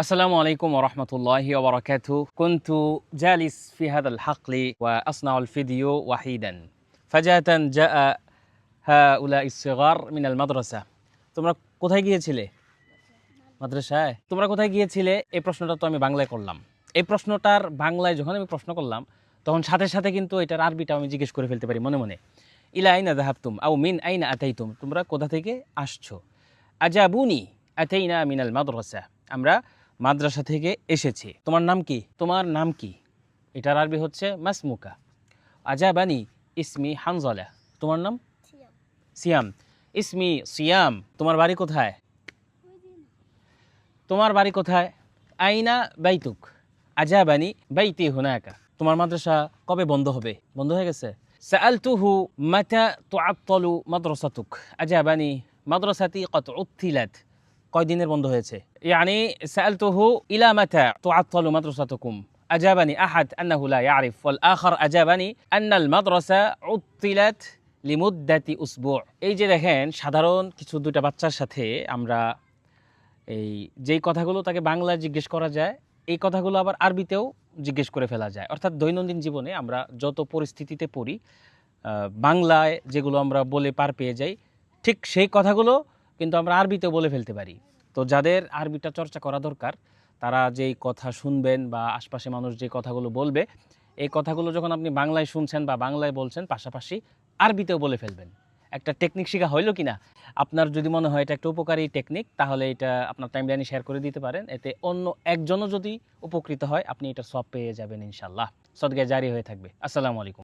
السلام عليكم ورحمة الله وبركاته. كنت جالس في هذا الحقل وأصنع الفيديو وحيدا. فجأة جاء هؤلاء الصغار من المدرسة. তোমরা কোথায় গিয়েছিলে? মাদ্রাসায়। তোমরা কোথায় গিয়েছিলে? এই প্রশ্নটা তো আমি বাংলায় করলাম। এই প্রশ্নটার বাংলায় যখন আমি প্রশ্ন করলাম তখন সাথে সাথে কিন্তু এটার আরবিটা আমি জিজ্ঞেস করে ফেলতে পারি মনে মনে। ইলা আইনা যাহাবতুম আও মিন আইনা আতাইতুম, তোমরা কোথা থেকে আসছো? আজাবুনি আতাইনা মিনাল মাদ্রাসা, আমরা মাদ্রাসা থেকে এসেছি। তোমার নাম কি? তোমার নাম কি? এটার আরবি হচ্ছে মাসমুকা। আজাবানি ইসমি হানজালা, তোমার নাম? সিয়াম। ইসমি সিয়াম, তোমার বাড়ি কোথায়? তোমার বাড়ি কোথায়? আইনা বাইতুক। আজাবানি বাইতি হুনাকা, তোমার মাদ্রাসা কবে বন্ধ হবে? বন্ধ হয়ে গেছে। সাআলতুহু মাতা তুআত্তালু মাদ্রাসাতুক, আজাবানি মাদ্রাসাতি কত উত্তিলাত, কয় দিনের বন্ধ হয়েছে? ইয়ানি সাআলতুহু ইলা মাতা তুআত্তালু মাদ্রাসাতুকুম, আজাবানি আহাদ আন্নাহু লা ইয়ারিফ ওয়াল আখার আজাবানি আন্নাল মাদ্রাসা উত্তিলাত লিমুদ্দাতি উসবু'। এই যে দেখেন, সাধারণ কিছু দুইটা বাচ্চার সাথে আমরা এই যেই কথাগুলো তাকে বাংলায় জিজ্ঞেস করা যায়, এই কথাগুলো আবার আরবিতেও জিজ্ঞেস করে ফেলা যায়। অর্থাৎ দৈনন্দিন জীবনে আমরা যত পরিস্থিতিতে পড়ি, বাংলায় যেগুলো আমরা বলে পার পেয়ে যাই, ঠিক সেই কথাগুলো কিন্তু আমরা আরবিতেও বলে ফেলতে পারি। তো যাদের আরবিটা চর্চা করা দরকার, তারা যেই কথা শুনবেন বা আশপাশে মানুষ যে কথাগুলো বলবে, এই কথাগুলো যখন আপনি বাংলায় শুনছেন বা বাংলায় বলছেন, পাশাপাশি আরবিতেও বলে ফেলবেন। একটা টেকনিক শেখা হইলো কিনা? আপনার যদি মনে হয় এটা একটা উপকারী টেকনিক, তাহলে এটা আপনার টাইমলাইনে শেয়ার করে দিতে পারেন। এতে অন্য একজনও যদি উপকৃত হয়, আপনি এটা সব পেয়ে যাবেন ইনশাল্লাহ। সদকায়ে জারি হয়ে থাকবে। আসসালামু আলাইকুম।